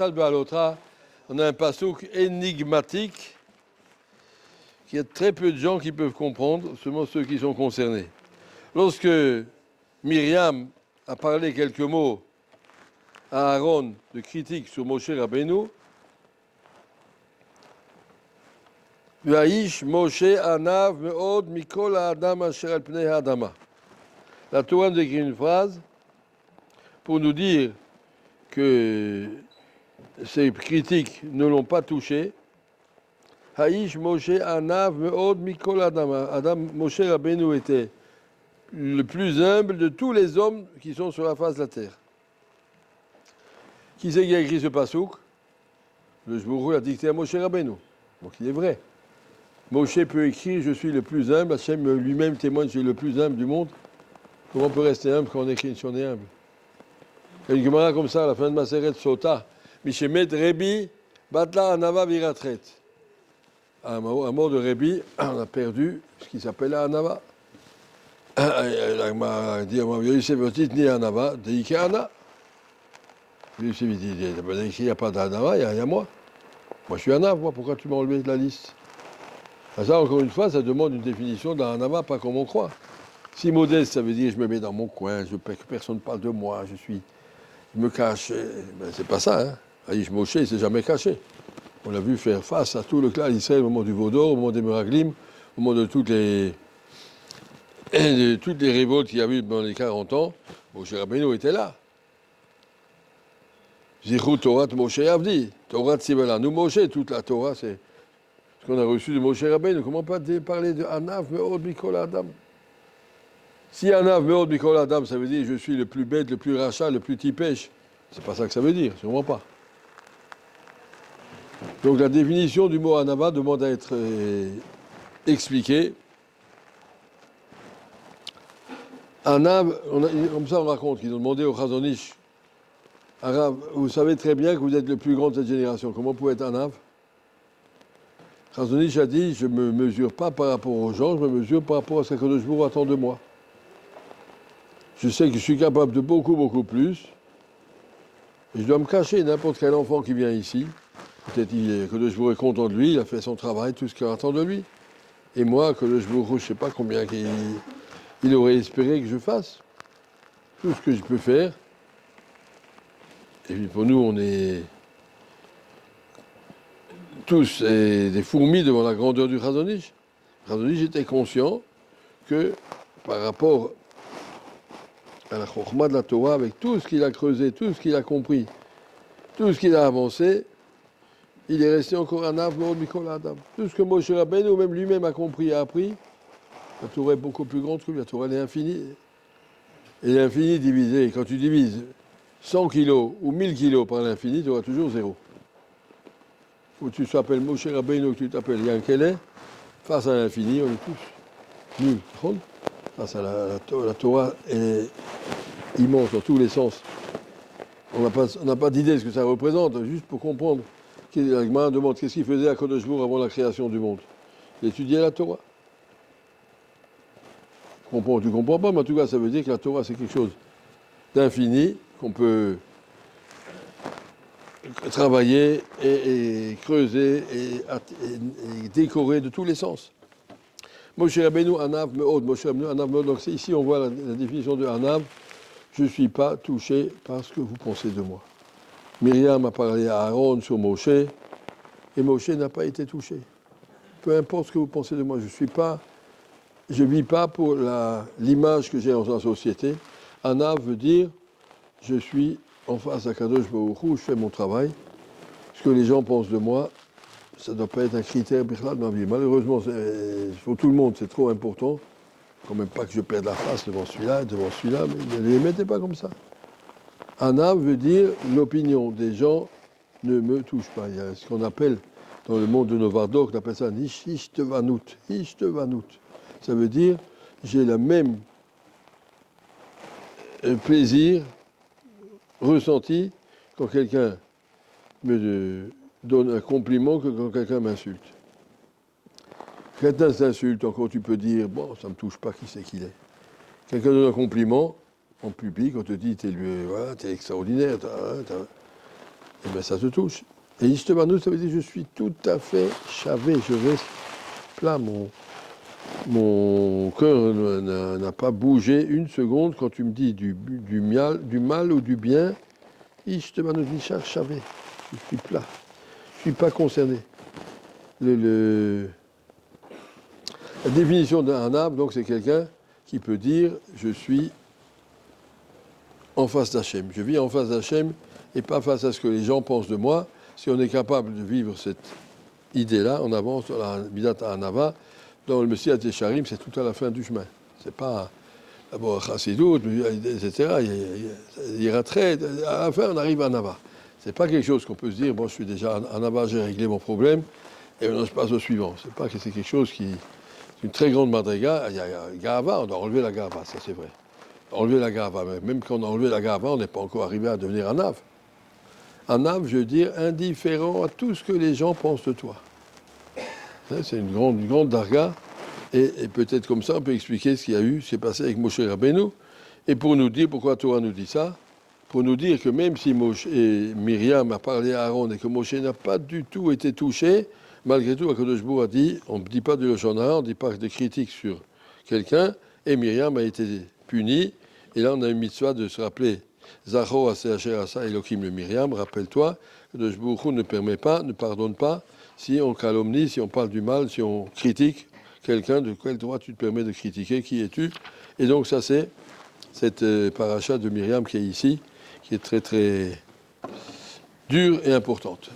On a un passouk énigmatique qu'il y a très peu de gens qui peuvent comprendre, seulement ceux qui sont concernés. Lorsque Myriam a parlé quelques mots à Aaron de critique sur Moshe Rabbeinu, Vaïsh Moshe Anav Meod Mikol Adam Asher Al Pnei Adama. La Torah nous écrit une phrase pour nous dire que ces critiques ne l'ont pas touché. Haïsh Moshe Anav Meod Mikol Adama. Moshe Rabbeinu était le plus humble de tous les hommes qui sont sur la face de la terre. Qui c'est qui a écrit ce passouk? Le Jbourou l'a dicté à Moshe Rabbeinu. Donc il est vrai. Moshe peut écrire « Je suis le plus humble », Hachem lui-même témoigne « Je suis le plus humble du monde ». Comment on peut rester humble quand on écrit si on est humble? Il y a une Gemara comme ça, à la fin de Maseret Sota. Mishemet Rebi, Batla Anava Viratret. À un mort de Rebi, on a perdu ce qui s'appelle la Anava. Il m'a dit, il n'y a Anava, Deike Ana. Il n'y a pas d'Anava, il y a moi. Moi, je suis Anav, moi, pourquoi tu m'as enlevé de la liste? Ça, encore une fois, ça demande une définition d'Anava, pas comme on croit. Si modeste, ça veut dire je me mets dans mon coin, je veux que personne ne parle de moi, je me cache. Ben, c'est pas ça, hein. Aïch Moshe, il ne s'est jamais caché. On l'a vu faire face à tout le clan d'Israël au moment du Vaudor, au moment des Meraglim, au moment de toutes les révoltes qu'il y a eu pendant les 40 ans. Moshe Rabbeinu était là. Zichut Torah Moshe Avdi, Torah Tzivela. Nous, Moshe, toute la Torah, c'est ce qu'on a reçu de Moshe Rabbeinu. Comment pas parler de Anav Meod Mikol Adam? Si Anav Meod Mikol Adam, ça veut dire je suis le plus bête, le plus rachat, le plus tipèche. C'est pas ça que ça veut dire, sûrement pas. Donc la définition du mot Anava demande à être expliquée. Anav, comme ça on raconte qu'ils ont demandé au Chazon Ish, Arabe, vous savez très bien que vous êtes le plus grand de cette génération. Comment vous pouvez être Anav? Chazon Ish a dit, je ne me mesure pas par rapport aux gens, je me mesure par rapport à ce que Kadosh Baruch Hu attend de moi. Je sais que je suis capable de beaucoup, beaucoup plus. Et je dois me cacher. N'importe quel enfant qui vient ici, peut-être que le Jbourou est content de lui, il a fait son travail, tout ce qu'il attend de lui. Et moi, que le Jbourou, je ne sais pas combien il aurait espéré que je fasse. Tout ce que je peux faire. Et puis pour nous, on est tous des fourmis devant la grandeur du Chazon Ish. Le Chazon Ish était conscient que par rapport à la Chokhmah de la Torah, avec tout ce qu'il a creusé, tout ce qu'il a compris, tout ce qu'il a avancé, il est resté encore un Anav Meod Mikol Adam. Tout ce que Moshe Rabbeinu même lui-même a compris et a appris, la Torah est beaucoup plus grande que lui. La Torah elle est infinie. Et l'infini divisé, quand tu divises 100 kilos ou 1000 kilos par l'infini, tu auras toujours zéro. Ou tu t'appelles Moshe Rabbeinu ou tu t'appelles Yankele, face à l'infini, on est tous nuls. Face à la Torah est immense dans tous les sens. On n'a pas d'idée de ce que ça représente, juste pour comprendre. La Gemara demande qu'est-ce qu'il faisait à Kadosh Baruch Hu avant la création du monde. Il étudiait la Torah. Tu ne comprends pas, mais en tout cas, ça veut dire que la Torah, c'est quelque chose d'infini, qu'on peut travailler et creuser et décorer de tous les sens. Moshe Rabbeinu Anav Meod, Moshe Rabbeinu Anav Meod. Donc ici, on voit la définition de Anav. Je ne suis pas touché par ce que vous pensez de moi. Myriam a parlé à Aaron sur Moshe, et Moshe n'a pas été touché. Peu importe ce que vous pensez de moi, je ne vis pas pour l'image que j'ai dans la société. Anav veut dire, je suis en face à Kadosh Baruch Hu, je fais mon travail. Ce que les gens pensent de moi, ça ne doit pas être un critère de ma vie. Malheureusement, pour tout le monde, c'est trop important. Quand même pas que je perde la face devant celui-là, mais ne les mettez pas comme ça. Anav veut dire l'opinion des gens ne me touche pas. Il y a ce qu'on appelle dans le monde de Novardok, on appelle ça Nishtvanut. Nishtvanut. Ça veut dire j'ai le même plaisir ressenti quand quelqu'un me donne un compliment que quand quelqu'un m'insulte. Quelqu'un s'insulte, encore tu peux dire, bon, ça ne me touche pas, qui c'est qu'il est. Quelqu'un donne un compliment en public, on te dit, t'es extraordinaire. eh bien ça te touche. Et Ishtebanu, ça veut dire je suis tout à fait chavé, je reste plat, mon cœur n'a pas bougé une seconde quand tu me dis du mal ou du bien. Ishtebanu Nishar chavé, je suis plat, je ne suis pas concerné. La définition d'un âme, donc, c'est quelqu'un qui peut dire je suis en face d'Hachem. Je vis en face d'Hachem et pas face à ce que les gens pensent de moi. Si on est capable de vivre cette idée-là, on avance dans la Midat Hanava. Dans le Messiah Tesharim, c'est tout à la fin du chemin. C'est pas d'abord Chassidut, etc. Il y aura très. À la fin, on arrive à Hanava. C'est pas quelque chose qu'on peut se dire bon, je suis déjà à Hanava, j'ai réglé mon problème et maintenant je passe au suivant. C'est pas que c'est quelque chose qui est une très grande madriga. Il y a Gava, on doit enlever la Gava, ça c'est vrai. Enlever la Gava, même quand on a enlevé la Gava, on n'est pas encore arrivé à devenir un Anav. Anav, je veux dire, indifférent à tout ce que les gens pensent de toi. C'est une grande darga, et peut-être comme ça, on peut expliquer ce qui s'est passé avec Moshe Rabbeinu, et pour nous dire, pourquoi Torah nous dit ça, pour nous dire que même si Myriam a parlé à Aaron et que Moshe n'a pas du tout été touché, malgré tout, Akadosh Baruch Hu a dit, on ne dit pas de Lashon Hara, on ne dit pas des critiques sur quelqu'un, et Myriam a été punie, et là on a une mitzvah de se rappeler, Zacho Aseh Asher Asa Elohim le Myriam, rappelle-toi, Akadosh Baruch Hu ne permet pas, ne pardonne pas, si on calomnie, si on parle du mal, si on critique quelqu'un, de quel droit tu te permets de critiquer, qui es-tu? Et donc ça c'est cette paracha de Myriam qui est ici, qui est très très dure et importante.